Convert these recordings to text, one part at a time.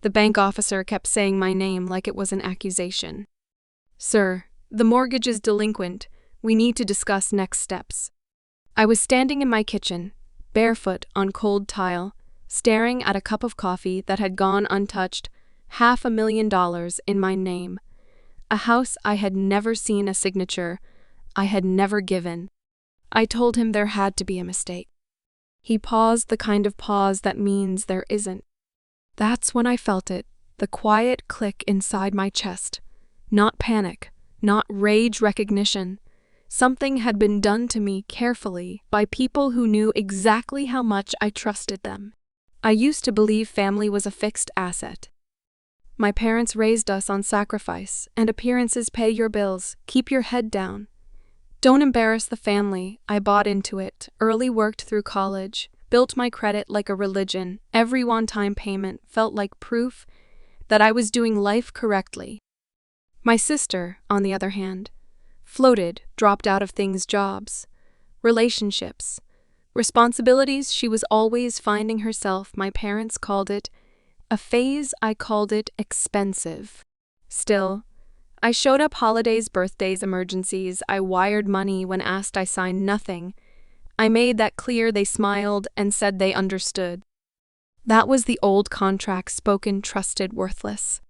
The bank officer kept saying my name like it was an accusation. "Sir, the mortgage is delinquent. We need to discuss next steps." I was standing in my kitchen, barefoot on cold tile, staring at a cup of coffee that had gone untouched, $500,000 in my name. A house I had never seen a signature, I had never given. I told him there had to be a mistake. He paused, the kind of pause that means there isn't. That's when I felt it, the quiet click inside my chest. Not panic, not rage recognition. Something had been done to me carefully by people who knew exactly how much I trusted them. I used to believe family was a fixed asset. My parents raised us on sacrifice, and appearances pay your bills, keep your head down. Don't embarrass the family. I bought into it, early worked through college, built my credit like a religion. Every one-time payment felt like proof that I was doing life correctly. My sister, on the other hand, floated, dropped out of things, jobs, relationships, responsibilities. She was always finding herself. My parents called it a phase. I called it expensive. Still, I showed up holidays, birthdays, emergencies. I wired money when asked. I signed nothing. I made that clear. They smiled and said they understood. That was the old contract, spoken, trusted, worthless.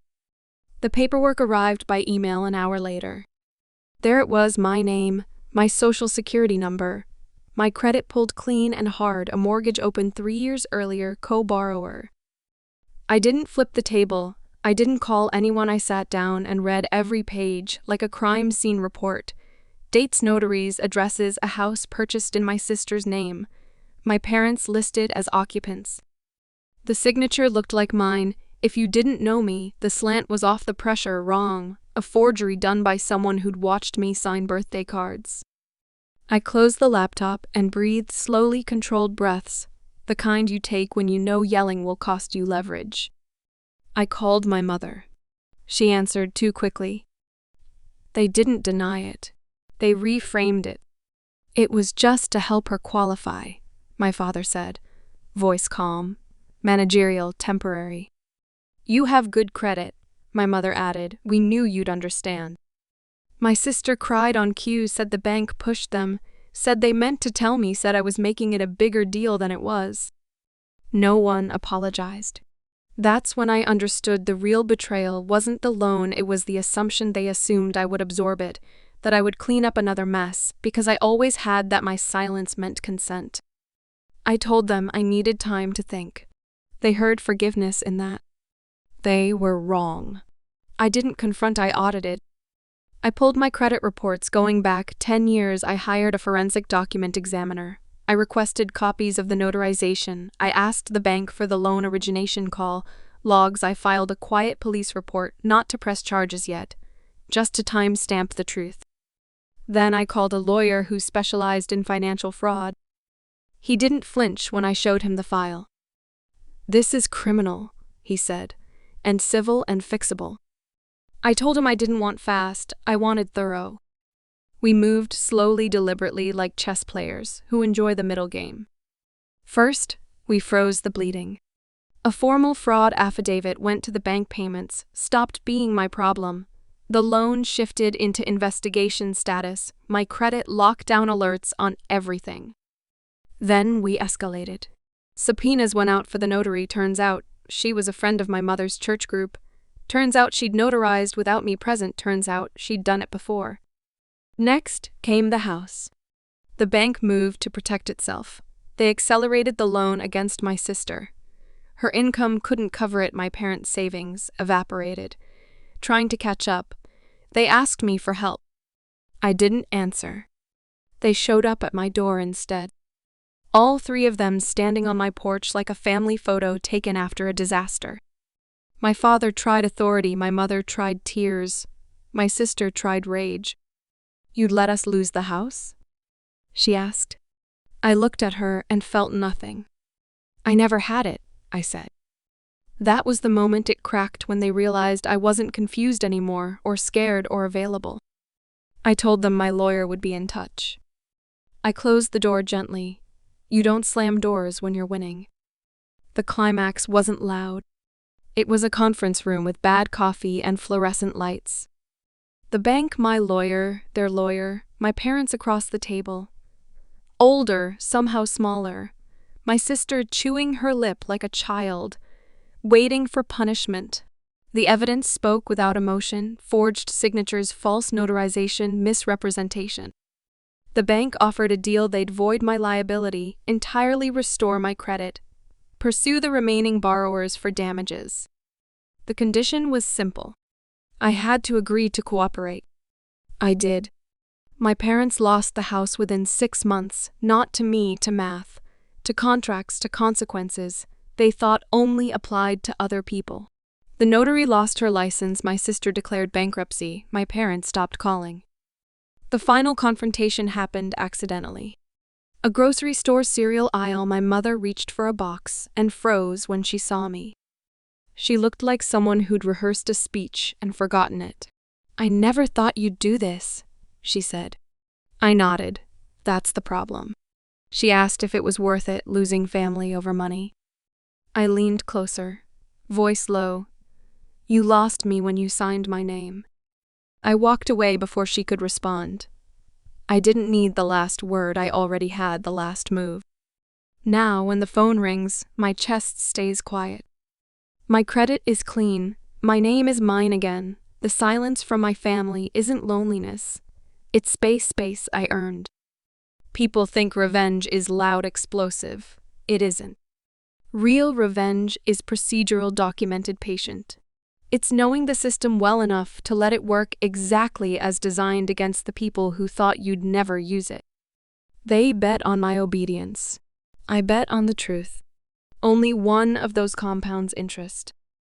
The paperwork arrived by email an hour later. There it was, my name, my social security number, my credit pulled clean and hard, a mortgage opened 3 years earlier, co-borrower. I didn't flip the table. I didn't call anyone. I sat down and read every page like a crime scene report. Dates, notaries, addresses, a house purchased in my sister's name, my parents listed as occupants. The signature looked like mine. If you didn't know me, the slant was off, the pressure wrong, a forgery done by someone who'd watched me sign birthday cards. I closed the laptop and breathed slowly, controlled breaths, the kind you take when you know yelling will cost you leverage. I called my mother. She answered too quickly. They didn't deny it. They reframed it. It was just to help her qualify, my father said, voice calm, managerial, temporary. You have good credit, my mother added. We knew you'd understand. My sister cried on cue, said the bank pushed them, said they meant to tell me, said I was making it a bigger deal than it was. No one apologized. That's when I understood the real betrayal wasn't the loan, it was the assumption they assumed I would absorb it, that I would clean up another mess, because I always had that my silence meant consent. I told them I needed time to think. They heard forgiveness in that. They were wrong. I didn't confront, I audited. I pulled my credit reports going back 10 years. I hired a forensic document examiner. I requested copies of the notarization. I asked the bank for the loan origination call logs. I filed a quiet police report, not to press charges yet, just to timestamp the truth. Then I called a lawyer who specialized in financial fraud. He didn't flinch when I showed him the file. This is criminal, he said, and civil and fixable. I told him I didn't want fast, I wanted thorough. We moved slowly, deliberately, like chess players who enjoy the middle game. First, we froze the bleeding. A formal fraud affidavit went to the bank. Payments stopped being my problem. The loan shifted into investigation status, my credit lockdown alerts on everything. Then we escalated. Subpoenas went out for the notary. Turns out she was a friend of my mother's church group. Turns out she'd notarized without me present. Turns out she'd done it before. Next came the house. The bank moved to protect itself. They accelerated the loan against my sister. Her income couldn't cover it. My parents' savings evaporated. Trying to catch up, they asked me for help. I didn't answer. They showed up at my door instead. All 3 of them standing on my porch like a family photo taken after a disaster. My father tried authority, my mother tried tears, my sister tried rage. You'd let us lose the house? She asked. I looked at her and felt nothing. I never had it, I said. That was the moment it cracked, when they realized I wasn't confused anymore, or scared, or available. I told them my lawyer would be in touch. I closed the door gently. You don't slam doors when you're winning. The climax wasn't loud. It was a conference room with bad coffee and fluorescent lights. The bank, my lawyer, their lawyer, my parents across the table. Older, somehow smaller. My sister chewing her lip like a child, waiting for punishment. The evidence spoke without emotion, forged signatures, false notarization, misrepresentation. The bank offered a deal they'd void my liability, entirely restore my credit, pursue the remaining borrowers for damages. The condition was simple. I had to agree to cooperate. I did. My parents lost the house within 6 months, not to me, to math, to contracts, to consequences they thought only applied to other people. The notary lost her license, my sister declared bankruptcy, my parents stopped calling. The final confrontation happened accidentally. A grocery store cereal aisle, my mother reached for a box and froze when she saw me. She looked like someone who'd rehearsed a speech and forgotten it. "I never thought you'd do this," she said. I nodded. That's the problem. She asked if it was worth it, losing family over money. I leaned closer, voice low. "You lost me when you signed my name." I walked away before she could respond. I didn't need the last word, I already had the last move. Now, when the phone rings, my chest stays quiet. My credit is clean, my name is mine again. The silence from my family isn't loneliness. It's space I earned. People think revenge is loud, explosive. It isn't. Real revenge is procedural, documented, patient. It's knowing the system well enough to let it work exactly as designed against the people who thought you'd never use it. They bet on my obedience. I bet on the truth. Only one of those compounds interest.